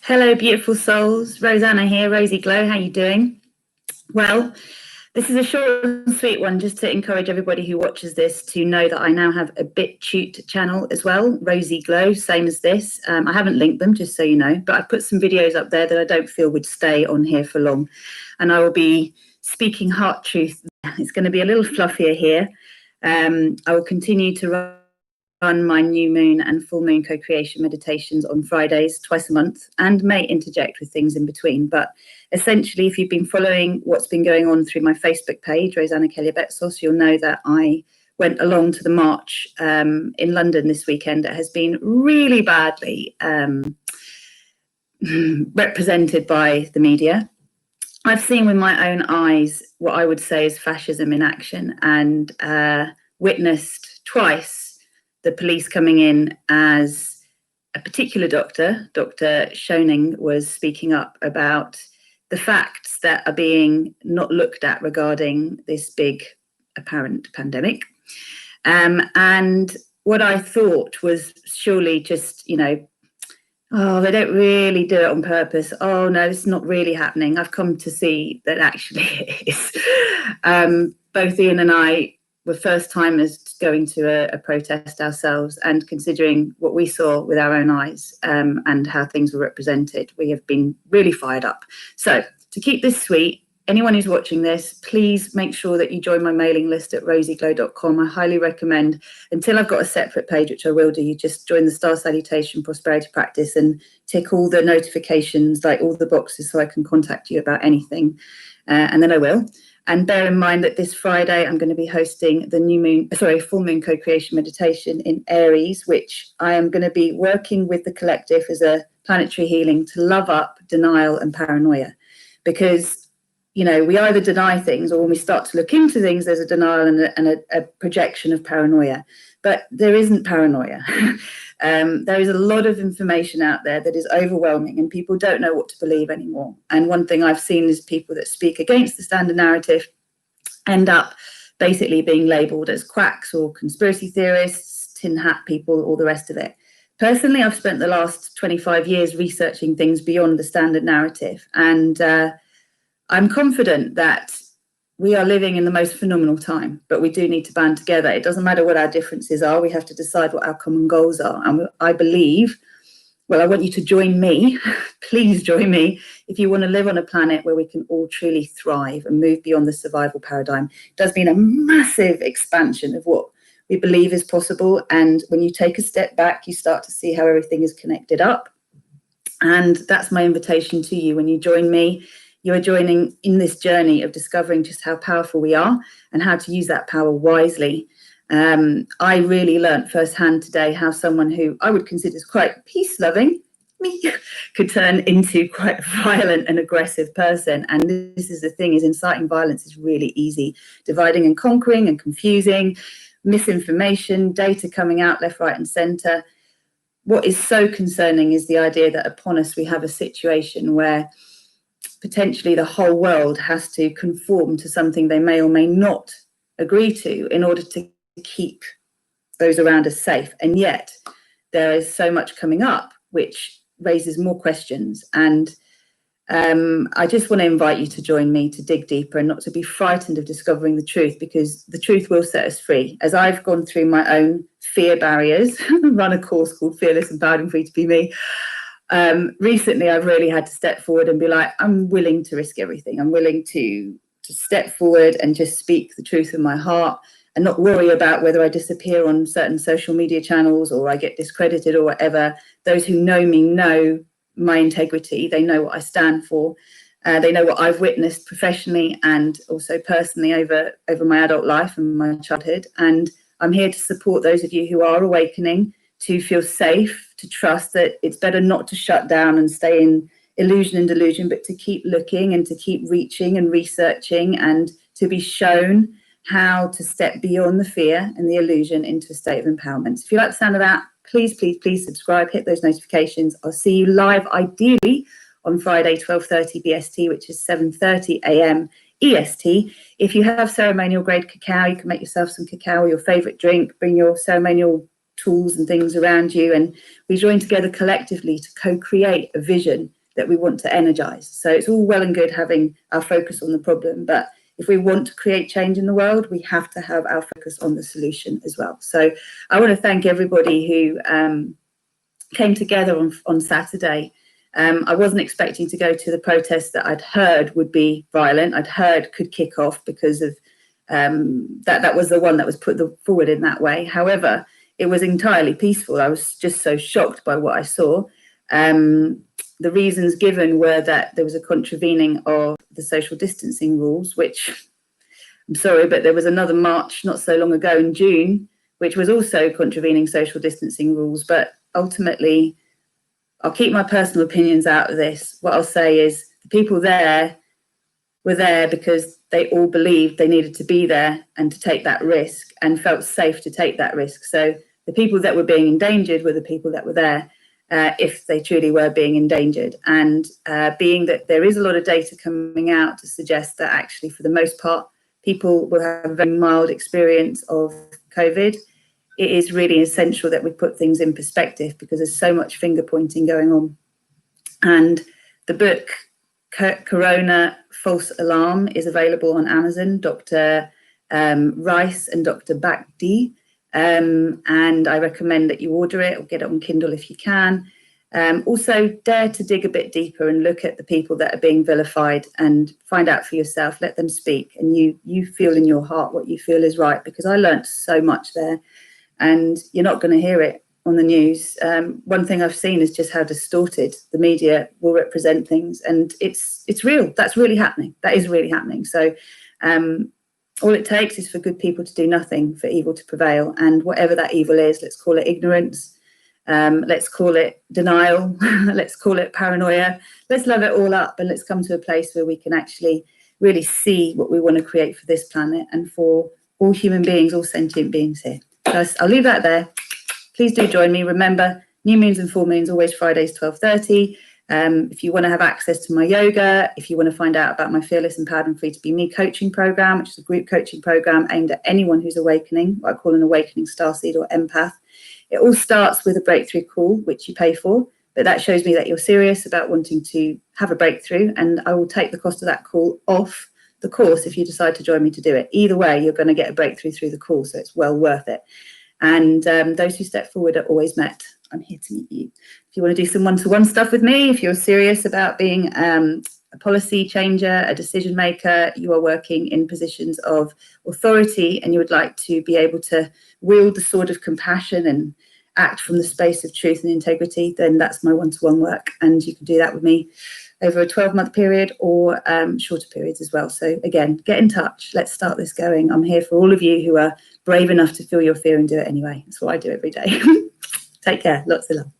Hello, beautiful souls. Rosanna here, Rosie Glow. How you doing? Well, this is a short and sweet one just to encourage everybody who watches this to know that I now have a BitChute channel as well, Rosie Glow, same as this. I haven't linked them, just so you know, but I've put some videos up there that I don't feel would stay on here for long. And I will be speaking heart truth. It's going to be a little fluffier here. I will continue to run my new moon and full moon co-creation meditations on Fridays twice a month, and may interject with things in between. But essentially, if you've been following what's been going on through my Facebook page, Rosanna Kelly-Betsos, you'll know that I went along to the march in London this weekend. It has been really badly represented by the media. I've seen with my own eyes what I would say is fascism in action, and witnessed twice the police coming in as a particular doctor, Dr. Schoening, was speaking up about the facts that are being not looked at regarding this big apparent pandemic. And what I thought was surely just, oh, they don't really do it on purpose. Oh, no, it's not really happening. I've come to see that actually it is. Both Ian and I were first timers going to a protest ourselves, and considering what we saw with our own eyes and how things were represented, we have been really fired up. So to keep this sweet, anyone who's watching this, please make sure that you join my mailing list at rosieglow.com. I highly recommend, until I've got a separate page, which I will do, you just join the Star Salutation Prosperity Practice and tick all the notifications, like all the boxes, so I can contact you about anything. And then I will. And bear in mind that this Friday, I'm going to be hosting the full moon co-creation meditation in Aries, which I am going to be working with the collective as a planetary healing to love up denial and paranoia. Because, we either deny things, or when we start to look into things, there's a denial and a projection of paranoia. But there isn't paranoia. There is a lot of information out there that is overwhelming, and people don't know what to believe anymore. And one thing I've seen is people that speak against the standard narrative end up basically being labeled as quacks or conspiracy theorists, tin hat people, all the rest of it. Personally, I've spent the last 25 years researching things beyond the standard narrative, and I'm confident that we are living in the most phenomenal time, but we do need to band together. It doesn't matter what our differences are. We have to decide what our common goals are. And I believe, well, I want you to join me. Please join me if you want to live on a planet where we can all truly thrive and move beyond the survival paradigm. It does mean a massive expansion of what we believe is possible. And when you take a step back, you start to see how everything is connected up. And that's my invitation to you. When you join me, you are joining in this journey of discovering just how powerful we are and how to use that power wisely. I really learned firsthand today how someone who I would consider is quite peace-loving, me, could turn into quite a violent and aggressive person. And this is the thing, is inciting violence is really easy. Dividing and conquering and confusing, misinformation, data coming out left, right, and center. What is so concerning is the idea that upon us we have a situation where potentially the whole world has to conform to something they may or may not agree to in order to keep those around us safe. And yet there is so much coming up which raises more questions. And I just want to invite you to join me to dig deeper and not to be frightened of discovering the truth, because the truth will set us free. As I've gone through my own fear barriers, run a course called Fearless, Empowered and Free to Be Me. Recently, I've really had to step forward and be like, I'm willing to risk everything. I'm willing to step forward and just speak the truth in my heart and not worry about whether I disappear on certain social media channels or I get discredited or whatever. Those who know me know my integrity. They know what I stand for. They know what I've witnessed professionally and also personally over my adult life and my childhood. And I'm here to support those of you who are awakening, to feel safe, to trust that it's better not to shut down and stay in illusion and delusion, but to keep looking and to keep reaching and researching, and to be shown how to step beyond the fear and the illusion into a state of empowerment. So if you like the sound of that, please, please, please subscribe, hit those notifications. I'll see you live, ideally, on Friday, 12:30 BST, which is 7:30 AM EST. If you have ceremonial grade cacao, you can make yourself some cacao or your favorite drink, bring your ceremonial tools and things around you, and we join together collectively to co-create a vision that we want to energize. So it's all well and good having our focus on the problem, but if we want to create change in the world, we have to have our focus on the solution as well. So I want to thank everybody who came together on Saturday. I wasn't expecting to go to the protest that I'd heard would be violent. I'd heard could kick off because of that was the one that was put forward in that way. However, it was entirely peaceful. I was just so shocked by what I saw. The reasons given were that there was a contravening of the social distancing rules, which I'm sorry, but there was another march not so long ago in June, which was also contravening social distancing rules. But ultimately, I'll keep my personal opinions out of this. What I'll say is the people there were there because they all believed they needed to be there and to take that risk and felt safe to take that risk. So the people that were being endangered were the people that were there if they truly were being endangered. And being that there is a lot of data coming out to suggest that actually, for the most part, people will have a very mild experience of COVID, it is really essential that we put things in perspective because there's so much finger pointing going on. And the book Corona False Alarm is available on Amazon, Dr. Rice and Dr. Bakdi. And I recommend that you order it or get it on Kindle if you can. Also, dare to dig a bit deeper and look at the people that are being vilified and find out for yourself. Let them speak, and you feel in your heart what you feel is right, because I learnt so much there, and you're not going to hear it on the news. One thing I've seen is just how distorted the media will represent things, and it's real. That's really happening. That is really happening. So all it takes is for good people to do nothing for evil to prevail. And whatever that evil is, let's call it ignorance, let's call it denial, let's call it paranoia. Let's love it all up, and let's come to a place where we can actually really see what we want to create for this planet and for all human beings, all sentient beings here. So I'll leave that there. Please do join me. Remember, new moons and full moons, always Fridays, 12:30. If you want to have access to my yoga, if you want to find out about my Fearless, Empowered and Free to Be Me coaching program, which is a group coaching program aimed at anyone who's awakening, what I call an awakening starseed or empath. It all starts with a breakthrough call, which you pay for, but that shows me that you're serious about wanting to have a breakthrough, and I will take the cost of that call off the course if you decide to join me to do it. Either way, you're going to get a breakthrough through the call, so it's well worth it. And those who step forward are always met. I'm here to meet you. If you want to do some one-to-one stuff with me, if you're serious about being a policy changer, a decision maker, you are working in positions of authority, and you would like to be able to wield the sword of compassion and act from the space of truth and integrity, then that's my one-to-one work. And you can do that with me over a 12-month period or shorter periods as well. So again, get in touch. Let's start this going. I'm here for all of you who are brave enough to feel your fear and do it anyway. That's what I do every day. Take care. Lots of love.